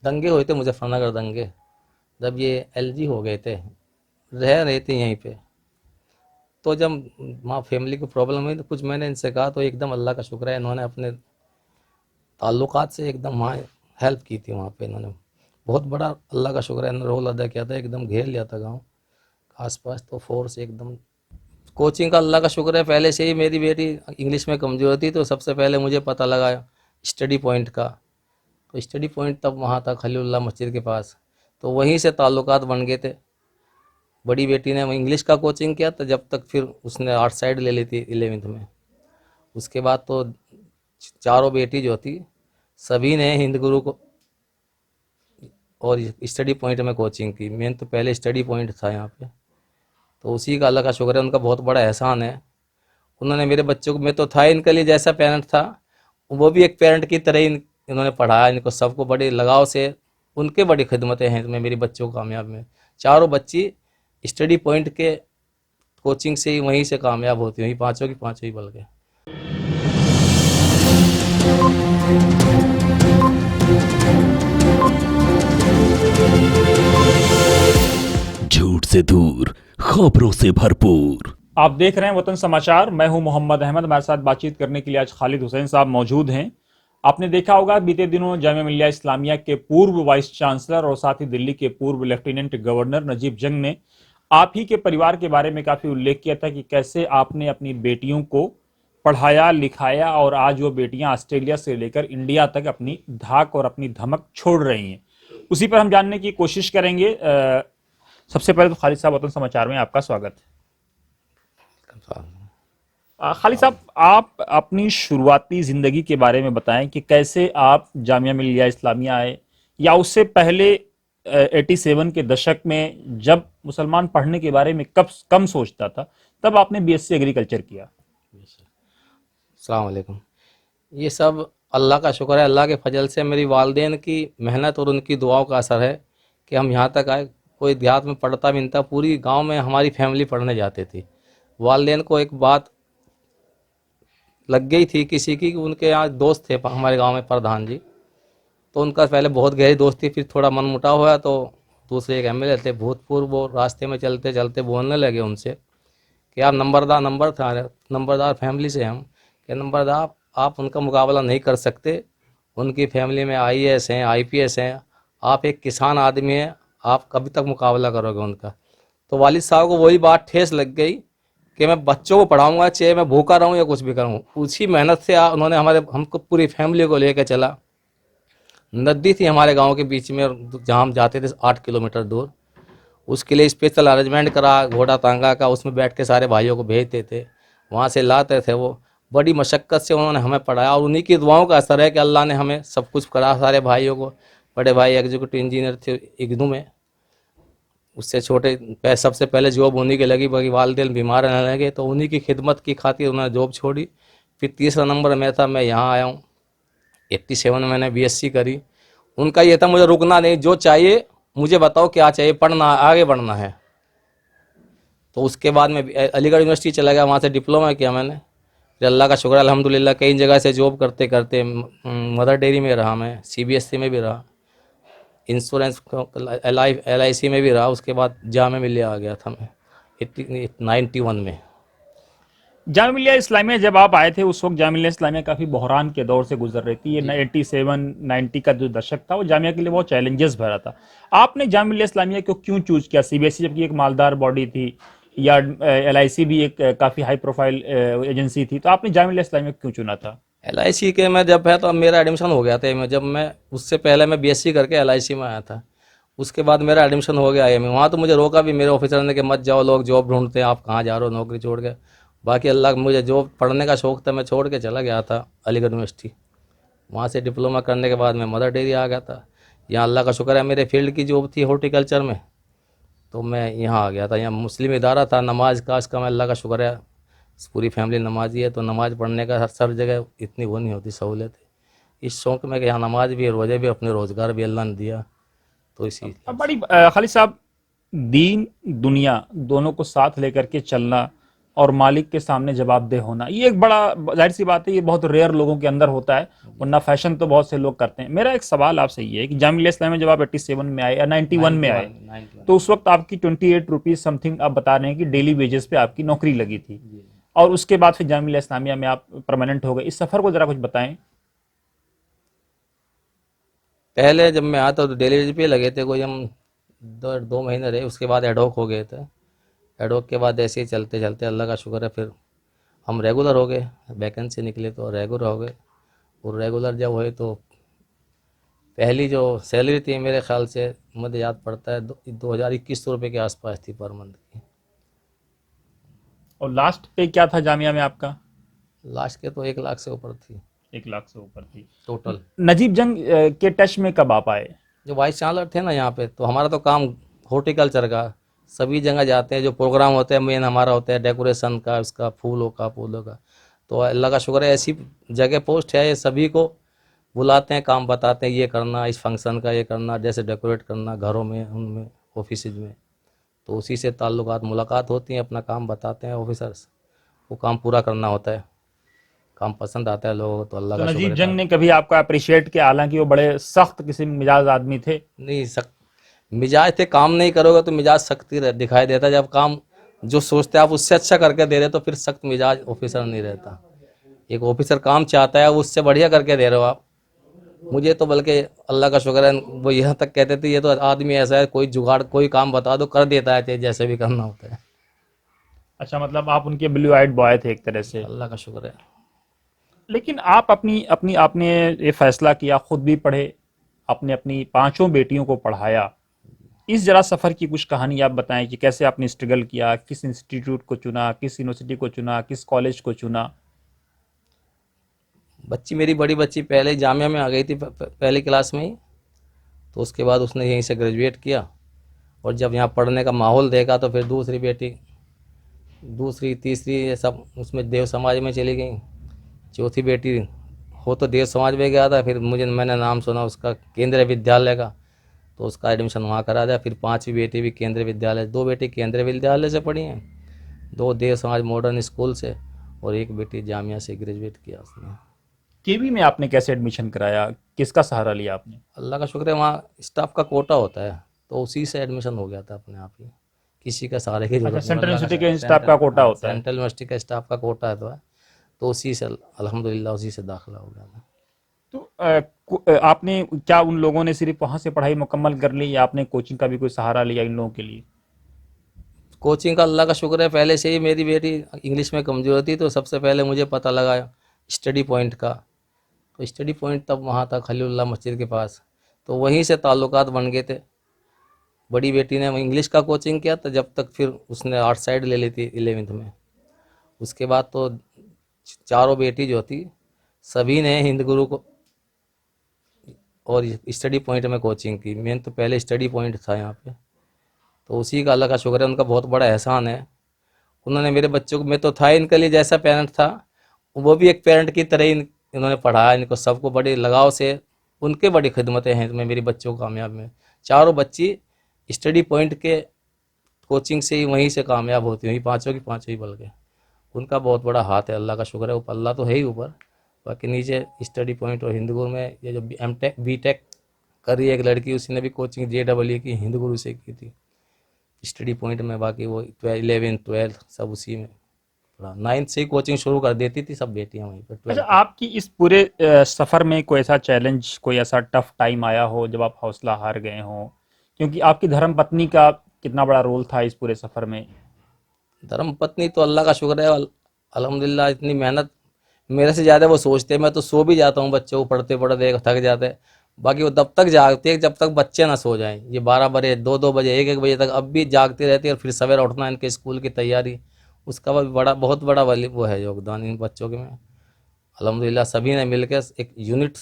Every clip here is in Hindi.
दंगे हुए थे मुजफ्फरनगर दंगे, जब ये एलजी हो गए थे, रह रहे थे यहीं पे। तो जब वहाँ फैमिली को प्रॉब्लम हुई तो कुछ मैंने इनसे कहा, तो एकदम अल्लाह का शुक्र है इन्होंने अपने ताल्लुकात से एकदम वहाँ हेल्प की थी। वहाँ पे इन्होंने बहुत बड़ा, अल्लाह का शुक्र है, इन्होंने रोल अदा किया था, एकदम घेर लिया था गाँव आसपास। तो फोर्स एकदम, कोचिंग का अल्लाह का शुक्र है, पहले से ही मेरी बेटी इंग्लिश में कमज़ोर थी, तो सबसे पहले मुझे पता लगा स्टडी पॉइंट का। तो स्टडी पॉइंट तब वहाँ था खलीलुल्लाह मस्जिद के पास, तो वहीं से ताल्लुकात बन गए थे। बड़ी बेटी ने इंग्लिश का कोचिंग किया था जब तक, फिर उसने आर्ट साइड ले ली थी 11वीं में। उसके बाद तो चारों बेटी जो थी सभी ने हिंद गुरु को और स्टडी पॉइंट में कोचिंग की। मेन तो पहले स्टडी पॉइंट था यहाँ पे, तो उसी का अल्लाह का शुक्र है, उनका बहुत बड़ा एहसान है। उन्होंने मेरे बच्चों को, मैं तो था इनके लिए जैसा पेरेंट था, वो भी एक पेरेंट की तरह ही इन्होंने पढ़ाया इनको सबको बड़े लगाव से। उनके बड़ी खिदमतें हैं इसमें मेरी बच्चों को कामयाब में। चारों बच्ची स्टडी पॉइंट के कोचिंग से ही, वहीं से कामयाब होती हुई, पांचों की पांचों ही बल गए। झूठ से दूर, खबरों से भरपूर। आप देख रहे हैं वतन समाचार। मैं हूं मोहम्मद अहमद। हमारे साथ बातचीत करने के लिए आज खालिद हुसैन साहब मौजूद हैं। आपने देखा होगा बीते दिनों जामिया मिल्लिया इस्लामिया के पूर्व वाइस चांसलर और साथ ही दिल्ली के पूर्व लेफ्टिनेंट गवर्नर नजीब जंग ने आप ही के परिवार के बारे में काफी उल्लेख किया था कि कैसे आपने अपनी बेटियों को पढ़ाया लिखाया और आज वो बेटियां ऑस्ट्रेलिया से लेकर इंडिया तक अपनी धाक और अपनी धमक छोड़ रही हैं। उसी पर हम जानने की कोशिश करेंगे। सबसे पहले तो खालिद साहब वतन समाचार में आपका स्वागत है। खालिद साहब, आप अपनी शुरुआती जिंदगी के बारे में बताएं कि कैसे आप जामिया मिल्लिया इस्लामिया आए, या उससे पहले 87 के दशक में जब मुसलमान पढ़ने के बारे में कब कम सोचता था, तब आपने बीएससी एग्रीकल्चर किया। अस्सलाम वालेकुम। ये सब अल्लाह का शुक्र है, अल्लाह के फजल से, मेरी वालदेन की मेहनत और उनकी दुआओं का असर है कि हम यहाँ तक आए। कोई देहात में पढ़ता भी नहीं था, पूरी गांव में हमारी फैमिली पढ़ने जाती थी। वालदेन को एक बात लग गई थी किसी की, कि उनके यहाँ दोस्त थे हमारे गांव में प्रधान जी, तो उनका पहले बहुत गहरी दोस्ती, फिर थोड़ा मन मुटाव हुआ, तो दूसरे एक एमएलए थे भूतपूर्व, वो रास्ते में चलते चलते बोलने लगे उनसे कि आप नंबरदार फैमिली से हम, कि नंबरदार आप उनका मुकाबला नहीं कर सकते। उनकी फैमिली में आईएएस हैं, आईपीएस हैं, आप एक किसान आदमी हैं, आप कभी तक मुकाबला करोगे उनका। तो वालिद साहब को वही बात ठेस लग गई कि मैं बच्चों को पढ़ाऊंगा, चाहे मैं भूखा रहूं या कुछ भी करूं। उसी मेहनत से उन्होंने हमको पूरी फैमिली को लेकर चला। नदी थी हमारे गांव के बीच में, जहां हम जाते थे 8 किलोमीटर दूर, उसके लिए स्पेशल अरेंजमेंट करा घोड़ा तांगा का, उसमें बैठ के सारे भाइयों को भेजते थे, वहाँ से लाते थे। वो बड़ी मशक्क़त से उन्होंने हमें पढ़ाया, और उन्हीं की दुआओं का असर है कि अल्लाह ने हमें सब कुछ करा सारे भाइयों को। बड़े भाई एग्जीक्यूटिव इंजीनियर थे इग्नू में, उससे छोटे सबसे पहले जॉब उन्हीं की लगी, बाकी वालदेन बीमार रहने लगे, तो उन्हीं की खिदमत की खातिर उन्होंने जॉब छोड़ी। फिर तीसरा नंबर मैं था, मैं यहाँ आया हूँ। 87 में मैंने बीएससी करी। उनका ये था मुझे रुकना नहीं, जो चाहिए मुझे बताओ क्या चाहिए, पढ़ना आगे बढ़ना है। तो उसके बाद मैं अलीगढ़ यूनिवर्सिटी चला गया, वहाँ से डिप्लोमा किया मैंने। फिर अल्लाह का शुक्र अल्हम्दुलिल्लाह, कई जगह से जॉब करते करते मदर डेयरी में रहा, मैं सीबीएसई में भी रहा, इंश्योरेंस एलआईसी में भी रहा। उसके बाद जामे मिलिया आ गया था मैं 91 में। जामिया मिल्लिया इस्लामिया जब आप आए थे उस वक्त जामिया मिल्लिया इस्लामिया काफी बहरान के दौर से गुजर रही थी। ये जी 87 90 का जो दशक था वो जामिया के लिए बहुत चैलेंजेस भरा था। आपने जामिया मिल्लिया इस्लामिया को क्यों चूज किया? सीबीएसई जबकि एक मालदार बॉडी थी, या एलआईसी भी एक काफी हाई प्रोफाइल एजेंसी थी, तो आपने जामिया मिल्लिया इस्लामिया को क्यों चुना था? एलआईसी के मैं जब है तो मेरा एडमिशन हो गया था मैं, जब मैं उससे पहले मैं बीएससी करके एलआईसी में आया था। उसके बाद मेरा एडमिशन हो गया आई में, वहाँ तो मुझे रोका भी मेरे ऑफिसर ने कि मत जाओ, लोग जॉब ढूंढते हैं, आप कहाँ जा रहे हो नौकरी छोड़ के। बाकी अल्लाह मुझे जॉब पढ़ने का शौक़ था, मैं छोड़ के चला गया था अलीगढ़ यूनिवर्सिटी। वहाँ से डिप्लोमा करने के बाद मैं मदर डेयरी आ गया था। यहाँ अल्लाह का शुक्र है मेरे फील्ड की जॉब थी हॉर्टिकल्चर में, तो मैं यहाँ आ गया था। यहाँ मुस्लिम इदारा था, नमाज का इसका मैं अल्लाह का शुक्र है, पूरी फैमिली नमाजी है, तो नमाज पढ़ने का हर सब जगह इतनी वो नहीं होती सहूलियत। इस शौक़ में कि यहाँ नमाज भी है, रोज़े भी, अपने रोज़गार भी अल्लाह ने दिया, तो इसी। अब बड़ी खालिद साहब, दीन दुनिया दोनों को साथ लेकर के चलना और मालिक के सामने जवाबदेह होना, ये एक बड़ा जाहिर सी बात है, ये बहुत रेयर लोगों के अंदर होता है, वरना फैशन तो बहुत से लोग करते हैं। मेरा एक सवाल आपसे ये है कि जामिया मिलिया इस्लामिया में जब आप 87 में आए या 91 में आए, 91 तो उस वक्त आपकी 28 रुपीज समथिंग आप बता रहे हैं कि डेली वेजेस पे आपकी नौकरी लगी थी, और उसके बाद फिर जामिया मिलिया इस्लामिया में आप परमानेंट हो गए। इस सफर को जरा कुछ बताएं। पहले जब मैं आता तो डेली वेज पे लगे थे, कोई हम 2 महीने रहे, उसके बाद एडहॉक हो गए थे। एडहॉक के बाद ऐसे ही चलते चलते अल्लाह का शुक्र है फिर हम रेगुलर हो गए, वैकेंसी निकली तो रेगुलर हो गए। और रेगुलर जब हुए तो पहली जो सैलरी थी मेरे ख्याल से मुझे याद पड़ता है 2,021 रुपये के आसपास थी पर मंथ की। और लास्ट पे क्या था जामिया में आपका? लास्ट के तो 1 लाख से ऊपर थी 1 लाख से ऊपर थी। टोटल। नजीब जंग के टच में कब आप आए? जो वाइस चांसलर थे ना यहाँ पे, तो हमारा तो काम हॉर्टिकल्चर का, सभी जगह जाते हैं, जो प्रोग्राम होते हैं मेन हमारा होता है डेकोरेशन का, उसका फूलों का। तो अल्लाह का शुक्र है ऐसी जगह पोस्ट है, ये सभी को बुलाते हैं, काम बताते हैं, ये करना, इस फंक्शन का ये करना, जैसे डेकोरेट करना घरों में, उनमें ऑफिस में। तो उसी से ताल्लुकात मुलाकात होती हैं, अपना काम बताते हैं ऑफिसर्स, वो काम पूरा करना होता है। काम पसंद आता है लोगों को तो अल्लाह तो का शुक्र नजीब है। जंग ने कभी आपको अप्रिशिएट किया, हालांकि वो बड़े सख्त किस्म मिजाज आदमी थे? नहीं मिजाज थे, काम नहीं करोगे तो मिजाज सख्ती दिखाई देता है। जब काम जो सोचते हैं आप उससे अच्छा करके दे रहे तो फिर सख्त मिजाज ऑफिसर नहीं रहता। एक ऑफिसर काम चाहता है, वो उससे बढ़िया करके दे रहे हो आप। मुझे तो बल्कि अल्लाह का शुक्र है, वो यहाँ तक कहते थे ये तो आदमी ऐसा है, कोई जुगाड़ कोई काम बता दो कर देता है, चाहे जैसे भी करना होता है। अच्छा, मतलब आप उनके ब्लू आइड बॉय थे एक तरह से। अल्लाह का शुक्र है। लेकिन आप अपनी अपनी आपने ये फैसला किया, खुद भी पढ़े, आपने अपनी पांचों बेटियों को पढ़ाया। इस जरा सफर की कुछ कहानी आप बताएं कि कैसे आपने स्ट्रगल किया, किस इंस्टीट्यूट को चुना, किस यूनिवर्सिटी को चुना, किस कॉलेज को चुना? बच्ची मेरी बड़ी बच्ची पहले जामिया में आ गई थी पहली क्लास में ही, तो उसके बाद उसने यहीं से ग्रेजुएट किया। और जब यहाँ पढ़ने का माहौल देखा तो फिर दूसरी बेटी, दूसरी तीसरी ये सब उसमें देव समाज में चली गई। चौथी बेटी हो तो देव समाज में गया था, फिर मैंने नाम सुना उसका केंद्रीय विद्यालय का, तो उसका एडमिशन वहाँ करा दिया। फिर पांचवी बेटी भी केंद्रीय विद्यालय, 2 बेटी केंद्रीय विद्यालय से पढ़ी हैं, 2 देव समाज मॉडर्न स्कूल से, और एक बेटी जामिया से ग्रेजुएट किया उसने। केवी में आपने कैसे एडमिशन कराया, किसका सहारा लिया आपने? अल्लाह का शुक्र है वहाँ स्टाफ का कोटा होता है, तो उसी से एडमिशन हो गया था अपने आप ही, किसी का सहारे की अच्छा, जरूरत नहीं। सेंट्रल अल्लाह का यूनिवर्सिटी के स्टाफ का कोटा होता है। सेंट्रल यूनिवर्सिटी का स्टाफ का कोटा है, तो उसी से अल्हम्दुलिल्लाह उसी से दाखिला हो गया था। तो आपने क्या उन लोगों ने सिर्फ वहां से पढ़ाई मुकम्मल कर ली, या आपने कोचिंग का भी कोई सहारा लिया इन लोगों के लिए? कोचिंग का अल्लाह का शुक्र है, पहले से ही मेरी बेटी इंग्लिश में कमज़ोर थी, तो सबसे पहले मुझे पता लगा स्टडी पॉइंट का। तो स्टडी पॉइंट तब वहाँ था खलीलुल्लाह मस्जिद के पास, तो वहीं से ताल्लुकात बन गए थे। बड़ी बेटी ने इंग्लिश का कोचिंग किया था जब तक, फिर उसने आर्ट साइड ले ली थी 11वीं में। उसके बाद तो चारों बेटी जो थी सभी ने हिंद गुरु को और स्टडी पॉइंट में कोचिंग की। मेन तो पहले स्टडी पॉइंट था यहाँ पे, तो उसी का अल्लाह का शुक्र है, उनका बहुत बड़ा एहसान है। उन्होंने मेरे बच्चों को, मैं तो था इनके लिए जैसा पेरेंट था, वो भी एक पेरेंट की तरह ही इन्होंने पढ़ाया इनको, सबको बड़े लगाव से, उनके बड़ी खिदमतें हैं मैं मेरी बच्चों को कामयाब में। चारों बच्ची स्टडी पॉइंट के कोचिंग से ही वहीं से कामयाब होती हुई, पाँचों की पाँचों ही बल गए। उनका बहुत बड़ा हाथ है, अल्लाह का शुक्र है। ऊपर अल्लाह तो है ही ऊपर, बाकी नीचे स्टडी पॉइंट और हिंद गुरु में ये जो M.Tech B.Tech कर रही है एक लड़की, उसी ने भी कोचिंग JEE की हिंद गुरु से की थी स्टडी पॉइंट में। बाकी वो 11 12 सब उसी में पढ़ा, 9th से ही कोचिंग शुरू कर देती थी सब बेटियां वहीं पर अच्छा, 12th। आपकी इस पूरे सफर में कोई ऐसा चैलेंज, कोई ऐसा टफ टाइम आया हो जब आप हौसला हार गए हो? क्योंकि आपकी धर्म पत्नी का कितना बड़ा रोल था इस पूरे सफर में? धर्म पत्नी तो अल्लाह का शुक्र है, अल्हम्दुलिल्लाह इतनी मेहनत मेरे से ज़्यादा वो सोचते हैं। मैं तो सो भी जाता हूँ, बच्चों को पढ़ते पढ़ते थक जाते हैं, बाकी वो तब तक जागते हैं जब तक बच्चे ना सो जाएं। ये 12 बजे 2 बजे 1 बजे तक अब भी जागते रहते हैं, और फिर सवेरे उठना इनके स्कूल की तैयारी, उसका भी बहुत बड़ा वो है योगदान इन बच्चों के में। अल्हम्दुलिल्लाह सभी ने मिलकर एक यूनिट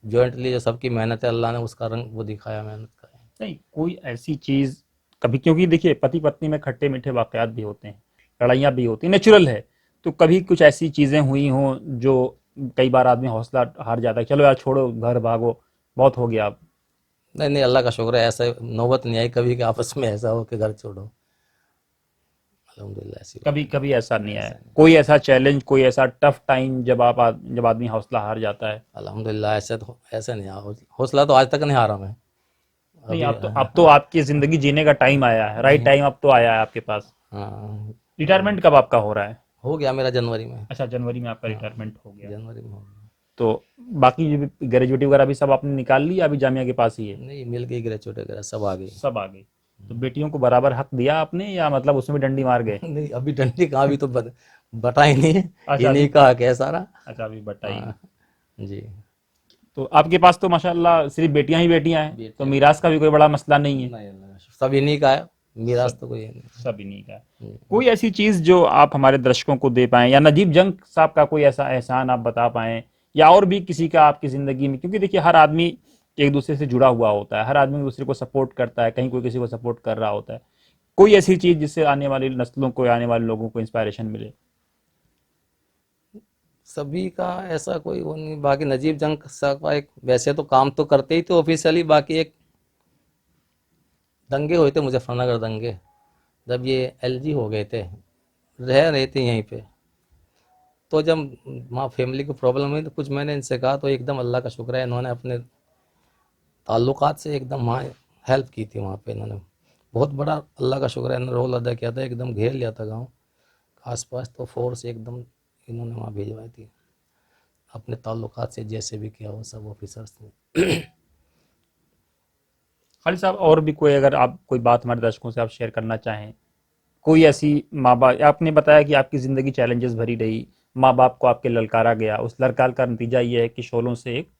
जॉइंटली, जो सबकी मेहनत है, अल्लाह ने उसका रंग वो दिखाया मेहनत का। नहीं, कोई ऐसी चीज कभी, क्योंकि देखिए पति पत्नी में खट्टे मीठे वाकयात भी होते हैं, लड़ाइयाँ भी होती हैं, नेचुरल है। तो कभी कुछ ऐसी चीजें हुई हों जो कई बार आदमी हौसला हार जाता है, चलो यार छोड़ो, घर भागो, बहुत हो गया अब? नहीं नहीं, अल्लाह का शुक्र है, ऐसा नौबत नहीं आई कभी कि आपस में ऐसा हो कि घर छोड़ो। अल्हम्दुलिल्लाह ऐसी कभी कभी ऐसा नहीं आया? कोई ऐसा चैलेंज, कोई ऐसा टफ टाइम जब जब आदमी हौसला हार जाता है? अल्हम्दुलिल्लाह ऐसे नहीं हारा, हौसला तो आज तक नहीं हारा मैं। नहीं, अभी अब तो आपकी जिंदगी जीने का टाइम आया है, राइट टाइम अब तो आया है आपके पास। हाँ, रिटायरमेंट कब आपका हो रहा है? हो गया मेरा जनवरी में। अच्छा, जनवरी में आपका रिटायरमेंट हो गया। जनवरी में हो गया। तो बाकी ग्रेजुएटी वगैरह भी सब आपने निकाल लिया, अभी जामिया के पास ही है? नहीं, मिल गई ग्रेजुएट वगैरह सब आ गई। सब आ गई। तो बेटियों को बराबर हक दिया आपने, या मतलब उसमें भी डंडी मार गए? नहीं, अभी डंडी कहाँ, अभी तो बटा ही नहीं है, अच्छा, इन्हीं का हक है सारा। अच्छा, अभी बताइए। हाँ, जी। तो आपके पास तो माशाल्लाह सिर्फ बेटियां ही बेटियां हैं, तो बेटियां। मिराज का भी कोई बड़ा मसला नहीं है? नहीं, सब इन्हीं का है, मिराज तो कोई नहीं। सब इन्हीं का है। कोई ऐसी चीज जो आप हमारे दर्शकों को दे पाएं, या नजीब जंग साहब का कोई ऐसा एहसान आप बता पाएं, या और भी किसी का आपकी जिंदगी में? क्योंकि देखिए, हर आदमी एक दूसरे से जुड़ा हुआ होता है, हर आदमी एक दूसरे को सपोर्ट करता है, कहीं कोई किसी को सपोर्ट कर रहा होता है। कोई ऐसी चीज जिससे आने वाली नस्लों को, आने वाले लोगों को इंस्पायरेशन मिले? सभी का ऐसा कोई वो नहीं, बाकी नजीब जंग साहब का एक वैसे तो काम तो करते ही थे ऑफिशियली, बाकी एक दंगे हुए थे मुजफ्फरनगर दंगे, जब ये एलजी हो गए थे, रह रहे थे यहीं पे, तो जब वहाँ फैमिली की प्रॉब्लम हुई तो कुछ मैंने इनसे कहा, तो एकदम अल्लाह का शुक्र है इन्होंने अपने ताल्लुकात से एकदम वहाँ हेल्प की थी। वहाँ पे इन्होंने बहुत बड़ा, अल्लाह का शुक्र है, इन्होंने रोल अदा किया था, एकदम घेर लिया था गाँव आसपास, तो फोर्स एकदम इन्होंने वहाँ भिजवाई थी अपने ताल्लुकात से, जैसे भी किया वो सब ऑफिसर्स ने। खालिद साहब, और भी कोई, अगर आप कोई बात हमारे दर्शकों से आप शेयर करना चाहें, कोई ऐसी माँ बाप, आपने बताया कि आपकी ज़िंदगी चैलेंजेस भरी रही, माँ बाप को आपके ललकारा गया, उस ललकार का नतीजा ये है कि शोलों से एक,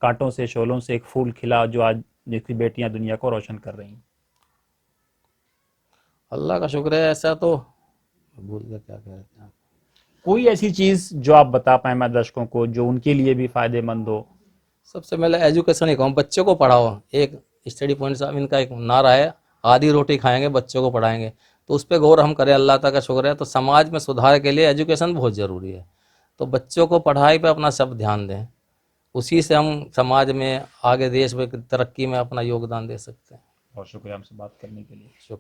कांटों से, शोलों से एक फूल खिला, जो आज जिसकी बेटियां दुनिया को रोशन कर रही हैं। अल्लाह का शुक्र है, ऐसा तो भूल गया क्या कह रहे थे आप। कोई ऐसी चीज़ जो आप बता पाएं हमारे दर्शकों को, जो उनके लिए भी फ़ायदेमंद हो? सबसे पहले एजुकेशन ही कहूँ, बच्चों को पढ़ाओ। एक स्टडी पॉइंट साहब इनका एक नारा है, आधी रोटी खाएंगे बच्चों को पढ़ाएंगे, तो उस पर गौर हम करें, अल्लाह ताला का शुक्र है। तो समाज में सुधार के लिए एजुकेशन बहुत ज़रूरी है, तो बच्चों को पढ़ाई पे अपना सब ध्यान दें, उसी से हम समाज में आगे, देश में तरक्की में अपना योगदान दे सकते हैं। बहुत शुक्रिया हमसे बात करने के लिए। शुक्रिया।